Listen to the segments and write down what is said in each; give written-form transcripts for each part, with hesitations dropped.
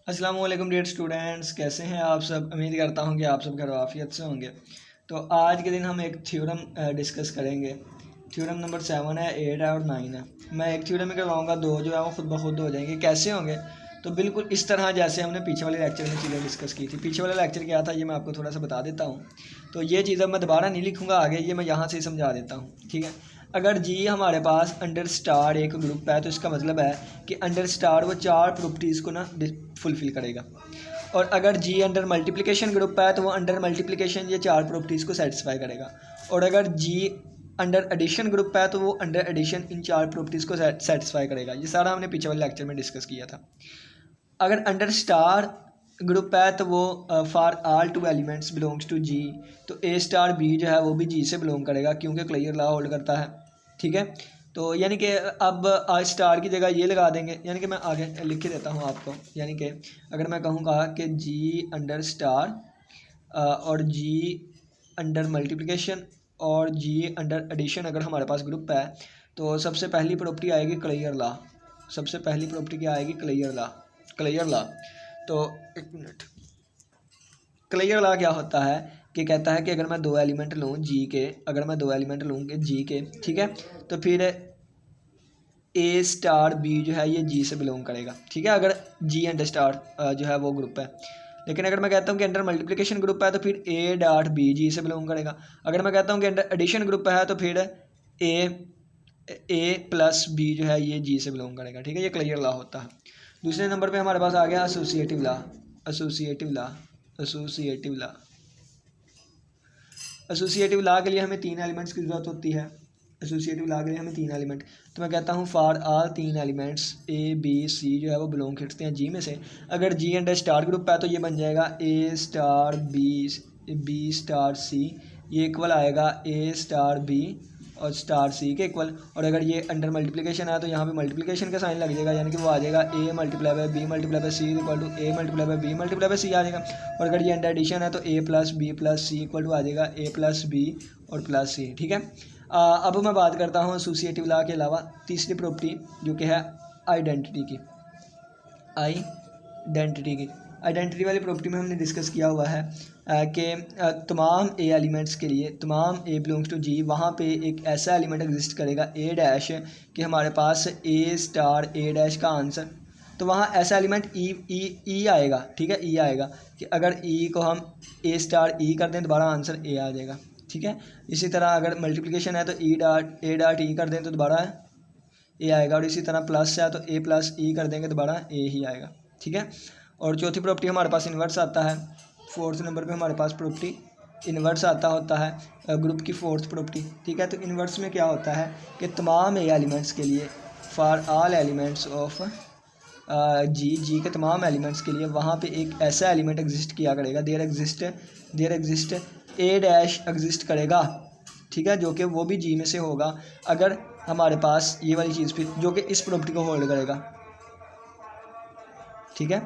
अस्सलाम वालेकुम dear students, कैसे हैं आप सब। उम्मीद करता हूं कि आप सब खैर आफियत से होंगे। तो आज के दिन हम एक थ्योरम डिस्कस करेंगे। थ्योरम नंबर 7 है, 8 है और 9 है। मैं एक थ्योरम में करवाऊंगा, दो जो है वो खुद ब खुद हो जाएंगे। कैसे होंगे? तो बिल्कुल इस तरह जैसे हमने पीछे वाले लेक्चर में चीज़ें डिस्कस की थी। पीछे वाला लेक्चर क्या था ये मैं आपको थोड़ा सा बता देता हूँ। तो ये चीज़ अब मैं दोबारा नहीं लिखूँगा आगे, ये मैं यहाँ से ही समझा देता हूँ, ठीक है। अगर जी हमारे पास अंडर स्टार एक ग्रुप है तो इसका मतलब है कि अंडर स्टार वो चार प्रॉपर्टीज़ को ना फुलफ़िल करेगा। और अगर जी अंडर मल्टीप्लिकेशन ग्रुप है तो वो अंडर मल्टीप्लिकेशन ये चार प्रॉपर्टीज़ को सेटिस्फाई करेगा। और अगर जी अंडर एडिशन ग्रुप है तो वो अंडर एडिशन इन चार प्रॉपर्टीज़ को सेटिस्फाई करेगा। ये सारा हमने पीछे वाले लेक्चर में डिस्कस किया था। अगर अंडर स्टार ग्रुप है तो वो for all two elements belongs to G, तो ए स्टार बी जो है वो भी जी से बिलोंग करेगा क्योंकि क्लियर लॉ होल्ड करता है, ठीक है। तो यानी कि अब आज स्टार की जगह ये लगा देंगे, यानी कि मैं आगे लिख के देता हूँ आपको। यानी कि अगर मैं कहूँगा कि जी अंडर स्टार और जी अंडर मल्टीप्लिकेशन और जी अंडर एडिशन अगर हमारे पास ग्रुप है तो सबसे पहली प्रॉपर्टी आएगी क्लियर लॉ। सबसे पहली प्रॉपर्टी क्या आएगी? Clear law. Clear law. तो एक मिनट, क्लियर लॉ क्या होता है कि कहता है कि अगर मैं दो एलिमेंट लूँ जी के, अगर मैं दो एलिमेंट लूँगे जी के, ठीक है, तो फिर ए स्टार बी जो है ये जी से बिलोंग करेगा, ठीक है, अगर जी अंडर स्टार जो है वो ग्रुप है। लेकिन अगर मैं कहता हूँ कि अंडर मल्टीप्लिकेशन ग्रुप है तो फिर ए डॉट बी जी से बिलोंग करेगा। अगर मैं कहता हूँ कि अंडर एडिशन ग्रुप है तो फिर ए प्लस बी जो है ये जी से बिलोंग करेगा, ठीक है। ये क्लियर लॉ होता है। दूसरे नंबर पे हमारे पास आ गया associative law. Associative law. Associative law. Associative law के लिए हमें तीन एलिमेंट्स की ज़रूरत होती है। एसोसिएटिव लॉ के लिए हमें तीन एलिमेंट, तो मैं कहता हूँ फॉर ऑल तीन एलिमेंट्स ए बी सी जो है वो बिलोंग करते हैं जी में से। अगर जी अंडर स्टार ग्रुप है तो ये बन जाएगा ए स्टार बी स्टार सी, ये इक्वल आएगा ए स्टार बी और स्टार सी के इक्वल। और अगर ये अंडर मल्टीप्लिकेशन है तो यहाँ पे मल्टीप्लिकेशन का साइन लग जाएगा, यानी कि वो आ जाएगा A multiply by B multiply by C equal to A multiply by B multiply by C आ जाएगा। और अगर ये अंडर एडिशन है तो A plus B plus C equal to आ जाएगा ए प्लस बी और प्लस सी, ठीक है। अब मैं बात करता हूँ एसोसिएटिव लॉ के अलावा तीसरी प्रॉपर्टी जो कि है आइडेंटिटी की। आइडेंटिटी वाली प्रॉपर्टी में हमने डिस्कस किया हुआ है कि तमाम ए एलिमेंट्स के लिए, तमाम ए बिलोंग्स टू जी, वहाँ पे एक ऐसा एलिमेंट एग्जिस्ट करेगा ए डैश कि हमारे पास ए स्टार ए डैश का आंसर, तो वहाँ ऐसा एलिमेंट ई आएगा, ठीक है, ई आएगा कि अगर ई को हम ए स्टार ई कर दें दोबारा आंसर ए आ जाएगा, ठीक है। इसी तरह अगर मल्टीप्लिकेशन है तो ए डॉट ई कर दें तो दोबारा ए आएगा। और इसी तरह प्लस है तो ए प्लस ई कर देंगे दोबारा ए ही आएगा, ठीक है। और चौथी प्रॉपर्टी हमारे पास इन्वर्स आता है। फोर्थ नंबर पे हमारे पास प्रॉपर्टी इन्वर्स आता होता है, ग्रुप की फोर्थ प्रॉपर्टी, ठीक है। तो इन्वर्स में क्या होता है कि तमाम ए एलिमेंट्स के लिए, फॉर ऑल एलिमेंट्स ऑफ जी के तमाम एलिमेंट्स के लिए वहाँ पे एक ऐसा एलिमेंट एग्जिस्ट किया करेगा, there exist A dash exist करेगा, ठीक है, जो कि वो भी जी में से होगा अगर हमारे पास ये वाली चीज़ फिर जो कि इस प्रॉपर्टी को होल्ड करेगा, ठीक है।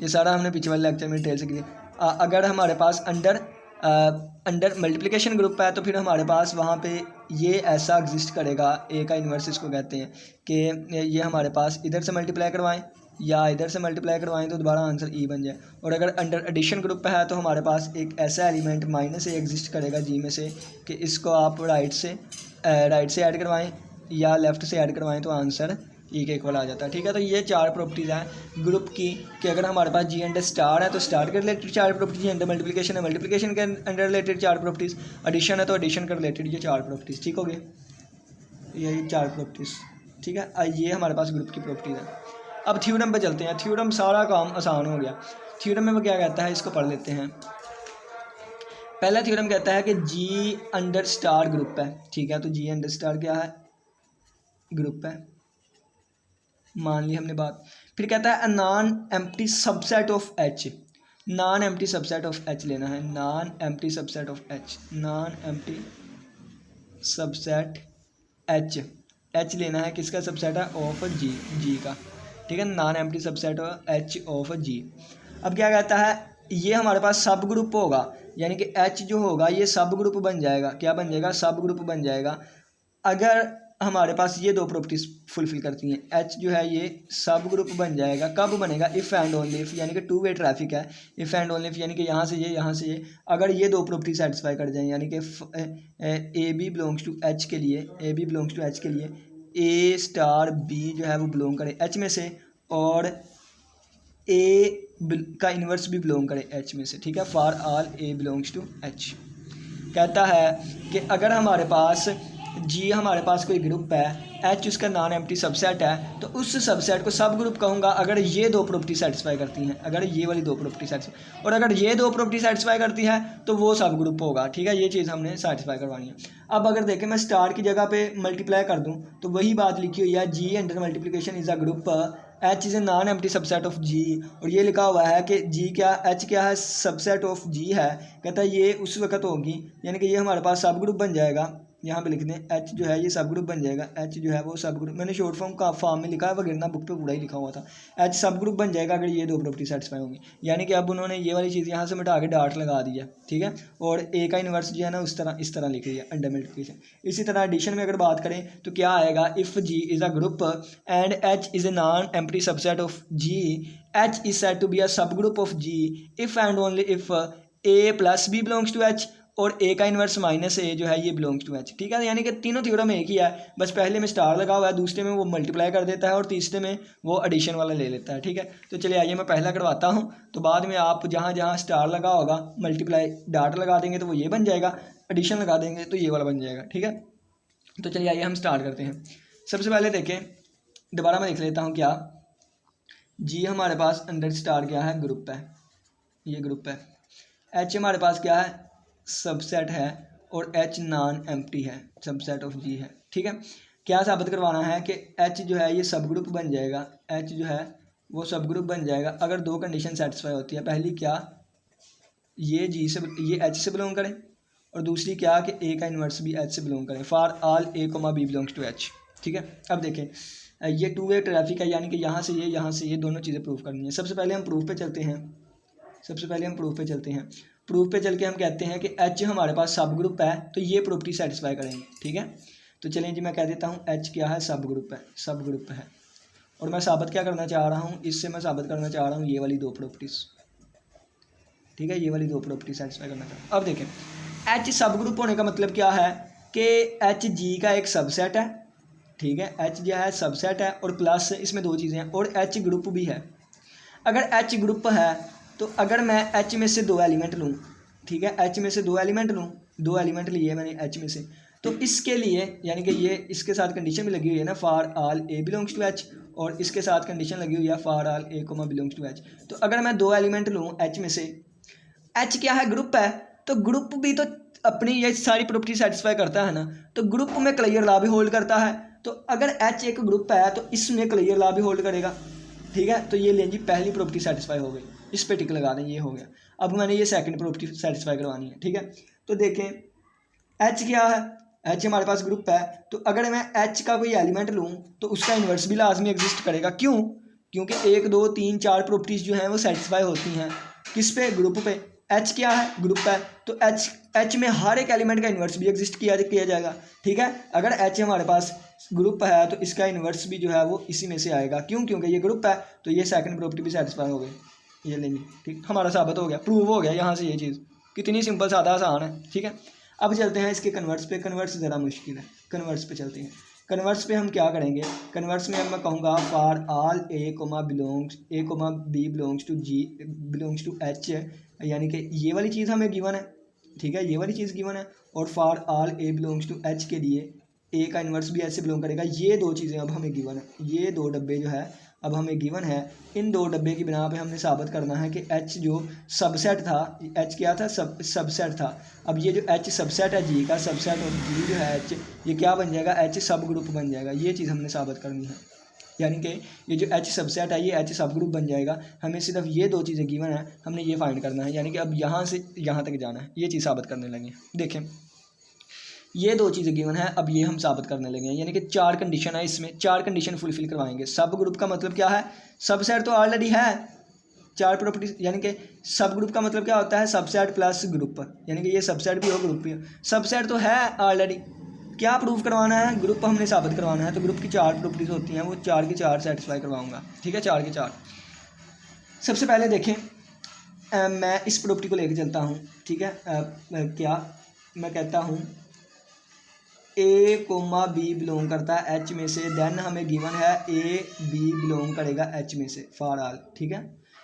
ये सारा हमने पीछे वाले लेक्चर में डिटेल से किया। अगर हमारे पास अंडर मल्टीप्लिकेशन ग्रुप है तो फिर हमारे पास वहाँ पे ये ऐसा एग्जिस्ट करेगा, ए का इन्वर्स इसको कहते हैं, कि ये हमारे पास इधर से मल्टीप्लाई करवाएं या इधर से मल्टीप्लाई करवाएं तो दोबारा आंसर ई बन जाए। और अगर अंडर एडिशन ग्रुप है तो हमारे पास एक ऐसा एलिमेंट माइनस ए एग्जिस्ट करेगा जी में से कि इसको आप राइट से ऐड करवाएं या लेफ़्ट से ऐड करवाएं तो आंसर ई के इक्वल आ जाता है, ठीक है। तो ये चार प्रॉपर्टीज़ हैं ग्रुप की कि अगर हमारे पास जी अंडर स्टार है तो स्टार के रिलेटेड चार प्रॉपर्टीज, अंडर मल्टीप्लिकेशन है मल्टीप्लिकेशन के अंडर रिलेटेड चार प्रॉपर्टीज़, एडिशन है तो एडिशन के रिलेटेड ये चार प्रॉपर्टीज़, ठीक हो गए, यही चार प्रॉपर्टीज़, ठीक है। ये हमारे पास ग्रुप की प्रॉपर्टीज़ है। अब थ्योरम पे चलते हैं। थ्योरम सारा काम आसान हो गया। थ्योरम में वो क्या कहता है इसको पढ़ लेते हैं। पहला थ्योरम कहता है कि जी अंडर स्टार ग्रुप है, ठीक है। तो जी अंडर स्टार क्या है? ग्रुप है, मान ली हमने बात। फिर कहता है non empty subset of H. Non empty subset of H लेना है, non empty subset of H, non empty subset H, H लेना है, किसका सबसेट है? ऑफ जी का, ठीक है, non empty subset H of G. अब क्या कहता है, ये हमारे पास सब ग्रुप होगा, यानी कि एच जो होगा ये सब ग्रुप बन जाएगा। क्या बन जाएगा? सब ग्रुप बन जाएगा अगर हमारे पास ये दो प्रॉपर्टीज फुलफिल करती हैं। एच जो है ये सब ग्रुप बन जाएगा, कब बनेगा, इफ़ एंड ओनली इफ़, यानी कि टू वे ट्रैफिक है, इफ़ एंड ओनली इफ, यानी कि यहाँ से ये यहाँ से ये, अगर ये दो प्रॉपर्टी सेटिस्फाई कर जाएं, यानी कि A B belongs to H के लिए, A B belongs to H के लिए ए स्टार बी जो है वो बिलोंग करे एच में से, और ए का इन्वर्स भी बिलोंग करे एच में से, ठीक है, for all A belongs to H. कहता है कि अगर हमारे पास जी हमारे पास कोई ग्रुप है, एच उसका नॉन एम्प्टी सबसेट है, तो उस सबसेट को सब ग्रुप कहूँगा अगर ये दो प्रॉपर्टी सेटिस्फाई करती हैं, अगर ये वाली दो प्रॉपर्टी सेटिस्फाई, और अगर ये दो प्रॉपर्टी सेटिस्फाई करती है तो वो सब ग्रुप होगा, ठीक है, ये चीज़ हमने सेटिस्फाई करवानी है। अब अगर देखें मैं स्टार की जगह पे मल्टीप्लाई कर दूँ तो वही बात लिखी हुई है, G under multiplication is a group, H is a non empty subset of G, और ये लिखा हुआ है कि जी क्या, एच क्या है, सबसेट ऑफ जी है। कहता है ये उस वक्त होगी, यानी कि ये हमारे पास सब ग्रुप बन जाएगा, यहाँ पे लिख दें एच जो है ये सब ग्रुप बन जाएगा, एच जो है वो सब ग्रुप, मैंने शॉर्ट फॉर्म का फॉर्म में लिखा है, वगैरह बुक पे पूरा ही लिखा हुआ था, एच सब ग्रुप बन जाएगा अगर ये दो प्रॉपर्टी सेटिस्फाई होंगी। यानी कि अब उन्होंने ये वाली चीज़ यहाँ से मिटा के डार्ट लगा दी है, ठीक है, और ए का इन्वर्स जो है ना इस तरह लिखी है अंडर मल्टीप्लिकेशन। इसी तरह एडिशन में अगर बात करें तो क्या आएगा, if G is a group and H is a non empty subset of G, H is said to be a subgroup of G if and only if A plus B belongs to H, और A का inverse minus ए जो है ये belongs to H, ठीक है। यानी कि तीनों थ्योरम एक ही है, बस पहले में स्टार लगा हुआ है, दूसरे में वो मल्टीप्लाई कर देता है, और तीसरे में वो एडिशन वाला ले लेता है, ठीक है। तो चलिए आइए मैं पहला करवाता हूँ, तो बाद में आप जहाँ जहाँ स्टार लगा होगा मल्टीप्लाई डाट लगा देंगे तो वो ये बन जाएगा, एडिशन लगा देंगे तो ये वाला बन जाएगा, ठीक है। तो चलिए आइए हम स्टार्ट करते हैं। सबसे पहले देखें, दोबारा मैं देख लेता हूँ क्या, जी हमारे पास अंडर स्टार क्या है, ग्रुप है, ये ग्रुप है, एच हमारे पास क्या है, सबसेट है, और एच नॉन एम्प्टी है, सबसेट ऑफ जी है, ठीक है। क्या साबित करवाना है कि एच जो है ये सब ग्रुप बन जाएगा, एच जो है वो सब ग्रुप बन जाएगा अगर दो कंडीशन सेटिस्फाई होती है। पहली क्या, ये जी से, ये एच से बिलोंग करें, और दूसरी क्या कि ए का इन्वर्स भी एच से बिलोंग करें, for all A comma B belongs to H, ठीक है। अब देखें ये टू वे ट्रैफिक है, यानी कि यहाँ से ये दोनों चीज़ें प्रूव करनी है। सबसे पहले हम प्रूफ पे चलते हैं, प्रूफ पे चल के हम कहते हैं कि एच हमारे पास सब ग्रुप है, तो ये प्रॉपर्टी सेटिस्फाई करेंगे, ठीक है। तो चलें जी मैं कह देता हूँ एच क्या है, सब ग्रुप है, और मैं साबित क्या करना चाह रहा हूँ, इससे मैं साबित करना चाह रहा हूँ ये वाली दो प्रॉपर्टीज़, ठीक है, ये वाली दो प्रॉपर्टी सेटिस्फाई करना चाह रहा हूँ। अब देखें एच सब ग्रुप होने का मतलब क्या है कि एच जी का एक सबसेट है, ठीक है, एच जो है सबसेट है, और प्लस इसमें दो चीज़ें हैं, और एच ग्रुप भी है। अगर एच ग्रुप है तो अगर मैं एच में से दो एलिमेंट लूँ, ठीक है, एच में से दो एलिमेंट लिए मैंने एच में से, तो इसके लिए यानी कि ये इसके साथ कंडीशन भी लगी हुई है ना, for all A belongs to H, और इसके साथ कंडीशन लगी हुई है for all A comma belongs to H. तो अगर मैं दो एलिमेंट लूँ एच में से, एच क्या है, ग्रुप है, तो ग्रुप भी तो अपनी ये सारी प्रॉपर्टी सेटिस्फाई करता है ना, तो ग्रुप में क्लियर लॉ भी होल्ड करता है, तो अगर एच एक ग्रुप है तो इसमें क्लियर लॉ भी होल्ड करेगा, ठीक है। तो ये लें जी पहली प्रॉपर्टी सेटिस्फाई हो गई, इस पे टिक लगा दें, ये हो गया। अब मैंने ये सेकंड प्रॉपर्टी सेटिस्फाई करवानी है, ठीक है। तो देखें एच क्या है, एच हमारे पास ग्रुप है, तो अगर मैं एच का कोई एलिमेंट लूँ तो उसका इन्वर्स भी लाजमी एग्जिस्ट करेगा, क्यों, क्योंकि 1 2 3 4 प्रॉपर्टीज़ जो हैं वो सेटिस्फाई होती हैं किस पे, ग्रुप पे। एच क्या है, ग्रुप है, तो एच में हर एक एलिमेंट का इन्वर्स भी एग्जिस्ट किया जाएगा, ठीक है। अगर एच हमारे पास ग्रुप है तो इसका इन्वर्स भी जो है वो इसी में से आएगा, क्यों, क्योंकि ये ग्रुप है, तो ये सेकंड प्रॉपर्टी भी सेटिस्फाई हो गई, ये लेंगे, ठीक, हमारा साबित हो गया, प्रूव हो गया यहाँ से। ये चीज़ कितनी सिंपल सादा आसान है, ठीक है। अब चलते हैं इसके कन्वर्स पे, कन्वर्स ज़रा मुश्किल है, कन्वर्स पे चलते हैं। कन्वर्स पे हम क्या करेंगे, कन्वर्स में मैं कहूँगा for all A comma B belongs to G belongs to H, यानी कि ये वाली चीज़ हमें गिवन है, ठीक है, ये वाली चीज़ गिवन है, और for all A belongs to H के लिए ए का इन्वर्स भी एच से बिलोंग करेगा। ये दो चीज़ें अब हमें गिवन है, ये दो डब्बे जो है अब हमें गिवन है, इन दो डब्बे की बिना पे हमने साबित करना है कि एच जो सबसेट था, एच क्या था, सबसेट था। अब ये जो एच सबसेट है जी का, सबसेट और जी जो है एच, ये क्या बन जाएगा, एच सब ग्रुप बन जाएगा, ये चीज़ हमने साबित करनी है। यानी कि ये जो एच सबसेट है ये एच सब ग्रुप बन जाएगा, हमें सिर्फ ये दो चीज़ें गिवन है, हमने ये फाइंड करना है, यानी कि अब यहाँ से यहाँ तक जाना है, ये चीज़ साबित करने लगे। देखें ये दो चीज़ें गिवन है, अब ये हम साबित करने लगे हैं, यानी कि 4 कंडीशन है, इसमें 4 कंडीशन फुलफिल करवाएंगे। सब ग्रुप का मतलब क्या है, सबसेट तो ऑलरेडी है, 4 प्रॉपर्टी, यानी कि सब ग्रुप का मतलब क्या होता है, सबसेट प्लस ग्रुप, यानी कि ये सबसेट भी हो ग्रुप भी हो, सबसेट तो है ऑलरेडी, क्या प्रूव करवाना है, ग्रुप हमने साबित करवाना है। तो ग्रुप की 4 प्रॉपर्टीज़ होती हैं, वो 4 की 4 सेटिस्फाई करवाऊंगा, ठीक है, 4 की 4। सबसे पहले देखें, मैं इस प्रॉपर्टी को लेकर चलता हूँ, ठीक है। क्या मैं कहता हूँ ए कोमा बी बिलोंग करता है एच में से, देन हमें गिवन है ए बी बिलोंग करेगा एच में से फॉर ऑल, ठीक है।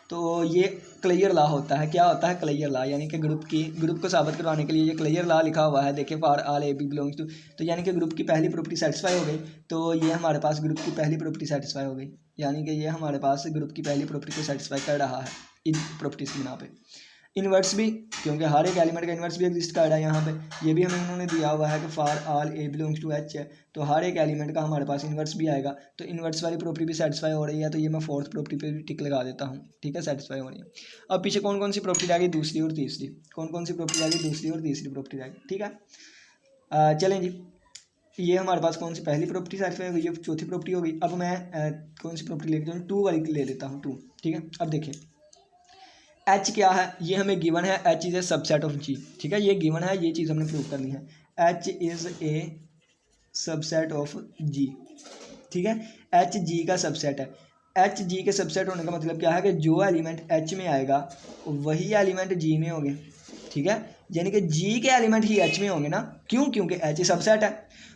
तो ये क्लियर लॉ होता है। क्या होता है? क्लियर लॉ, यानी कि ग्रुप को साबित करवाने के लिए ये क्लियर लॉ लिखा हुआ है। देखिए for all A B belongs to, तो यानी कि ग्रुप की पहली प्रॉपर्टी सेटिस्फाई हो गई। तो ये हमारे पास ग्रुप की पहली प्रॉपर्टी सेटिस्फाई हो गई, यानी कि ये हमारे पास ग्रुप की पहली प्रॉपर्टी को सेटिस्फाई कर रहा है इन प्रॉपर्टीज़ की बिना पे। इन्वर्स भी, क्योंकि हर एक एलिमेंट का इन्वर्स भी एग्जिस्ट कर रहा है यहाँ पे। ये भी हमें उन्होंने दिया हुआ है कि for all A belongs to H है, तो हर एक एलिमेंट का हमारे पास इन्वर्स भी आएगा। तो इन्वर्स वाली प्रॉपर्टी भी सेटिस्फाई हो रही है, तो ये मैं फोर्थ प्रॉपर्टी पे भी टिक लगा देता हूँ, ठीक है, सेटिस्फाई हो रही है। अब पीछे कौन कौन सी प्रॉपर्टी रह गई? दूसरी और तीसरी। कौन कौन सी प्रॉपर्टी रह गई? दूसरी और तीसरी प्रॉपर्टी रह गई, ठीक है। चलें जी, ये हमारे पास कौन सी पहली प्रॉपर्टी सेटिस्फाई हो गई, ये चौथी प्रॉपर्टी हो गई। अब मैं कौन सी प्रॉपर्टी लेके जाऊँ? 2 वाली ले लेता हूँ, 2, ठीक है। अब देखिए एच क्या है, ये हमें गिवन है H is a subset of G, ठीक है, ये गिवन है, ये चीज़ हमने प्रूव करनी है। H is a subset of G, ठीक है, एच जी का सबसेट है। एच जी के सबसेट होने का मतलब क्या है कि जो एलिमेंट एच में आएगा वही एलिमेंट जी में होंगे, ठीक है, यानी कि जी के एलिमेंट ही एच में होंगे ना। क्यों? क्योंकि एच सबसेट है,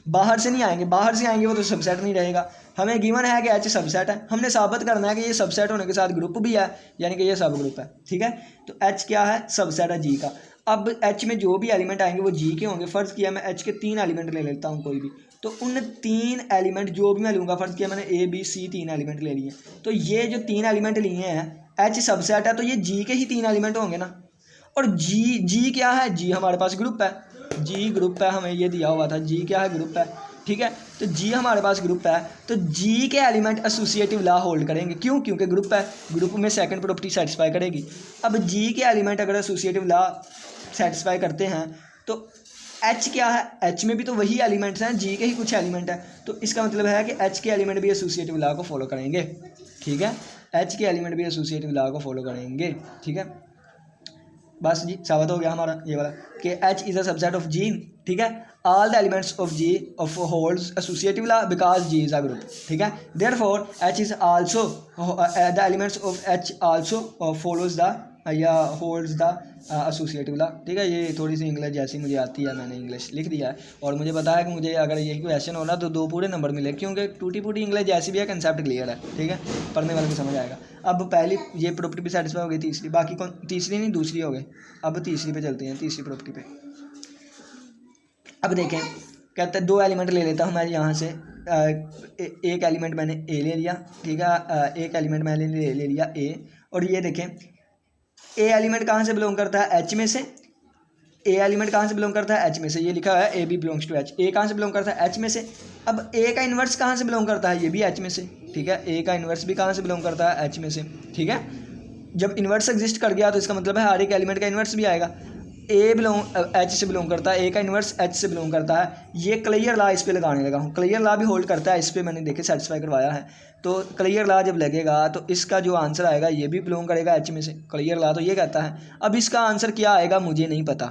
बाहर से नहीं आएंगे, बाहर से आएंगे वो तो सबसेट नहीं रहेगा। हमें गिवन है कि एच सबसेट है, हमने साबित करना है कि ये सबसेट होने के साथ ग्रुप भी है, यानी कि ये सब ग्रुप है, ठीक है। तो एच क्या है? सबसेट है जी का। अब एच में जो भी एलिमेंट आएंगे वो जी के होंगे। फ़र्ज़ किया मैं एच के 3 एलिमेंट ले लेता हूँ कोई भी, तो उन 3 एलिमेंट जो भी मैं लूँगा, फ़र्ज़ किया मैंने ए बी सी 3 एलिमेंट ले लिए, तो ये जो 3 एलिमेंट लिए हैं एच सबसेट है, तो ये जी के ही 3 एलिमेंट होंगे ना। और जी क्या है? जी हमारे पास ग्रुप है, जी ग्रुप है, हमें ये दिया हुआ था, जी क्या है? ग्रुप है, ठीक है। तो जी हमारे पास ग्रुप है, तो जी के एलिमेंट एसोसिएटिव लॉ होल्ड करेंगे। क्यों? क्योंकि ग्रुप है, ग्रुप में सेकंड प्रॉपर्टी सेटिस्फाई करेगी। अब जी के एलिमेंट अगर एसोसिएटिव लॉ सेटिस्फाई करते हैं तो एच क्या है? एच में भी तो वही एलिमेंट्स हैं, जी के ही कुछ एलिमेंट हैं, तो इसका मतलब है कि एच के एलिमेंट भी एसोसिएटिव लॉ को फॉलो करेंगे, ठीक है, एच के एलिमेंट भी एसोसिएटिव लॉ को फॉलो करेंगे, ठीक है। बस जी साबित हो गया हमारा ये वाला कि H is a subset of G, ठीक है। All the elements of G of holds associative law because G is a group, ठीक है। Therefore H is also the elements of H also follows the या holds the associative law, ठीक है। ये थोड़ी सी English जैसी मुझे आती है, मैंने इंग्लिश लिख दिया है, और मुझे पता है कि मुझे अगर यही क्वेश्चन होना तो 2 पूरे नंबर मिले, क्योंकि टूटी फूटी इंग्लिश जैसी भी है, कंसेप्ट क्लियर है, ठीक है, पढ़ने वाले को समझ आएगा। अब पहली ये प्रॉपर्टी भी सेटिस्फाई हो गई, तीसरी, बाकी कौन? तीसरी नहीं, दूसरी हो गई। अब तीसरी पे चलते हैं, तीसरी प्रॉपर्टी पे। अब देखें, कहते हैं 2 एलिमेंट ले लेता हूँ मैं यहाँ से, एक एलिमेंट मैंने ए ले लिया, ठीक है, एक एलिमेंट मैंने ले लिया ए, और ये देखें ए एलिमेंट कहाँ से बिलोंग करता है? एच में से। ए एलिमेंट कहाँ से बिलोंग करता है? एच में से। ये लिखा हुआ है A B belongs to H, A कहाँ से बिलोंग करता है? एच में से। अब ए का इन्वर्स कहाँ से बिलोंग करता है? ये भी एच में से, ठीक है, ए का इन्वर्स भी कहाँ से बिलोंग करता है? एच में से, ठीक है। जब इन्वर्स एग्जिस्ट कर गया तो इसका मतलब है हर एक एलिमेंट का इन्वर्स भी आएगा। ए बिलोंग एच से बिलोंग करता है, ए का इन्वर्स एच से बिलोंग करता है। ये क्लियर लॉ इस पे लगाने लगा हूँ, क्लियर लॉ भी होल्ड करता है इस पे, मैंने देखे सेटिस्फाई करवाया है। तो क्लियर लॉ जब लगेगा तो इसका जो आंसर आएगा ये भी बिलोंग करेगा एच में से, क्लियर लॉ तो ये कहता है। अब इसका आंसर क्या आएगा मुझे नहीं पता,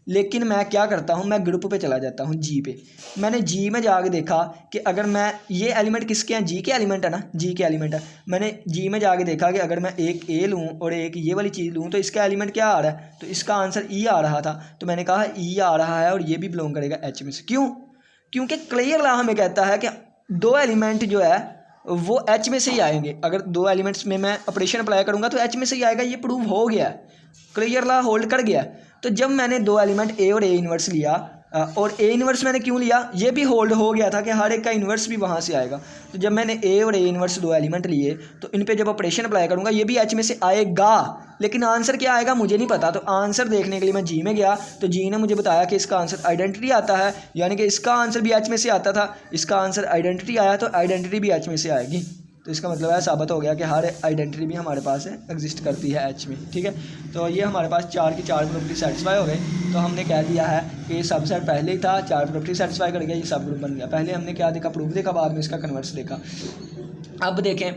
लेकिन मैं क्या करता हूँ, मैं ग्रुप पे चला जाता हूँ, जी पे। मैंने जी में जाके देखा कि अगर मैं ये एलिमेंट किसके हैं? जी के एलिमेंट है ना, जी के एलिमेंट है। मैंने जी में जाके देखा कि अगर मैं एक ए लूँ और एक ये वाली चीज़ लूँ तो इसका एलिमेंट क्या आ रहा है? तो इसका आंसर ई आ रहा था, तो मैंने कहा ई आ रहा है और ये भी बिलोंग करेगा एच में से। क्यों? क्योंकि क्लियर लॉ हमें कहता है कि 2 एलिमेंट जो है वो एच में से ही आएंगे। अगर 2 एलिमेंट्स में मैं ऑपरेशन अप्लाई करूँगा तो एच में से ही आएगा, ये प्रूव हो गया, क्लियर लॉ होल्ड कर गया। तो जब मैंने 2 एलिमेंट ए और ए इन्वर्स लिया, और ए इन्वर्स मैंने क्यों लिया? ये भी होल्ड हो गया था कि हर एक का इन्वर्स भी वहाँ से आएगा। तो जब मैंने ए और ए इन्वर्स 2 एलिमेंट लिए तो इन पे जब ऑपरेशन अप्लाई करूँगा ये भी एच में से आएगा, लेकिन आंसर क्या आएगा मुझे नहीं पता। तो आंसर देखने के लिए मैं जी में गया, तो जी ने मुझे बताया कि इसका आंसर आइडेंटिटी आता है, यानी कि इसका आंसर भी एच में से आता था, इसका आंसर आइडेंटिटी आया, तो आइडेंटिटी भी एच में से आएगी। तो इसका मतलब है साबित हो गया कि हर आइडेंटिटी भी हमारे पास एग्जिस्ट करती है एच में, ठीक है। तो ये हमारे पास 4 की 4 प्रॉपर्टी सेटिस्फाई हो गई। तो हमने कह दिया है कि ये सबसेट पहले ही था, 4 प्रॉपर्टी सेटिस्फाई कर गया, ये सब ग्रुप बन गया। पहले हमने क्या देखा? प्रूफ देखा, बाद में इसका कन्वर्स देखा। अब देखें,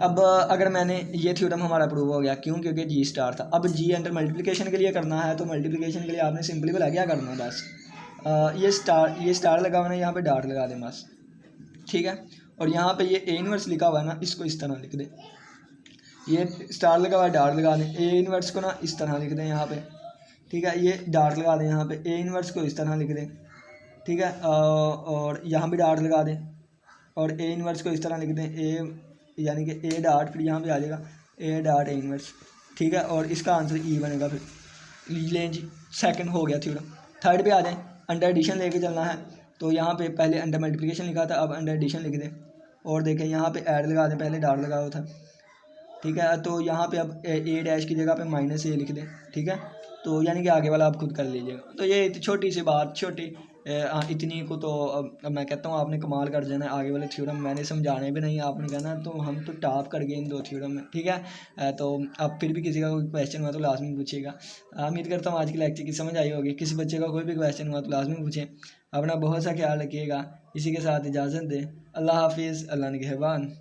अब अगर मैंने ये थ्योरम हमारा प्रूव हो गया, क्यों? क्योंकि जी स्टार था। अब जी अंडर मल्टीप्लिकेशन के लिए करना है, तो मल्टीप्लिकेशन के लिए आपने सिंपली बोला क्या करना है, बस ये स्टार लगा हुआ है ना, यहाँ पे डॉट लगा दें बस, ठीक है। और यहाँ पे ये ए इनवर्स लिखा हुआ है ना, इसको इस तरह लिख दें। ये स्टार लगा हुआ है, डॉट लगा दें। ए इनवर्स को ना इस तरह लिख दें यहाँ पे, ठीक है। ये डॉट लगा दें यहाँ पे, ए इनवर्स को इस तरह लिख दें, ठीक है। और यहाँ भी डॉट लगा दें और ए इनवर्स को इस तरह लिख दें, ए यानी कि ए डॉट, फिर यहाँ पे आ जाएगा ए डॉट ए इनवर्स, ठीक है। और इसका आंसर ई बनेगा। फिर लें जी, सेकंड हो गया थ्योरम। थर्ड पे आ जाएं, अंडर एडिशन लेके चलना है। तो यहाँ पे पहले अंडर मल्टीप्लिकेशन लिखा था, अब अंडर एडिशन लिख दें। और देखें यहाँ पे ऐड लगा दें, पहले डॉट लगा हुआ था, ठीक है। तो यहाँ पे अब ए डैश की जगह पे माइनस ए लिख दें, ठीक है। तो यानी कि आगे वाला आप खुद कर लीजिएगा। तो ये छोटी सी बात, छोटी इतनी को तो अब मैं कहता हूँ आपने कमाल कर जाना है। आगे वाले थ्योरम मैंने समझाने भी नहीं, आपने कहना तो हम तो टॉप कर गए इन 2 थ्योरम में, ठीक है। तो अब फिर भी किसी का कोई क्वेश्चन हुआ तो लाजमी पूछिएगा। उम्मीद करता हूँ आज की लेक्चर की समझ आई होगी। किसी बच्चे का कोई भी क्वेश्चन हुआ तो लाजमी पूछें। अपना बहुत सा ख्याल रखिएगा। इसी के साथ इजाज़त दें। अल्लाह हाफिज़, अल्लाह निगहबान।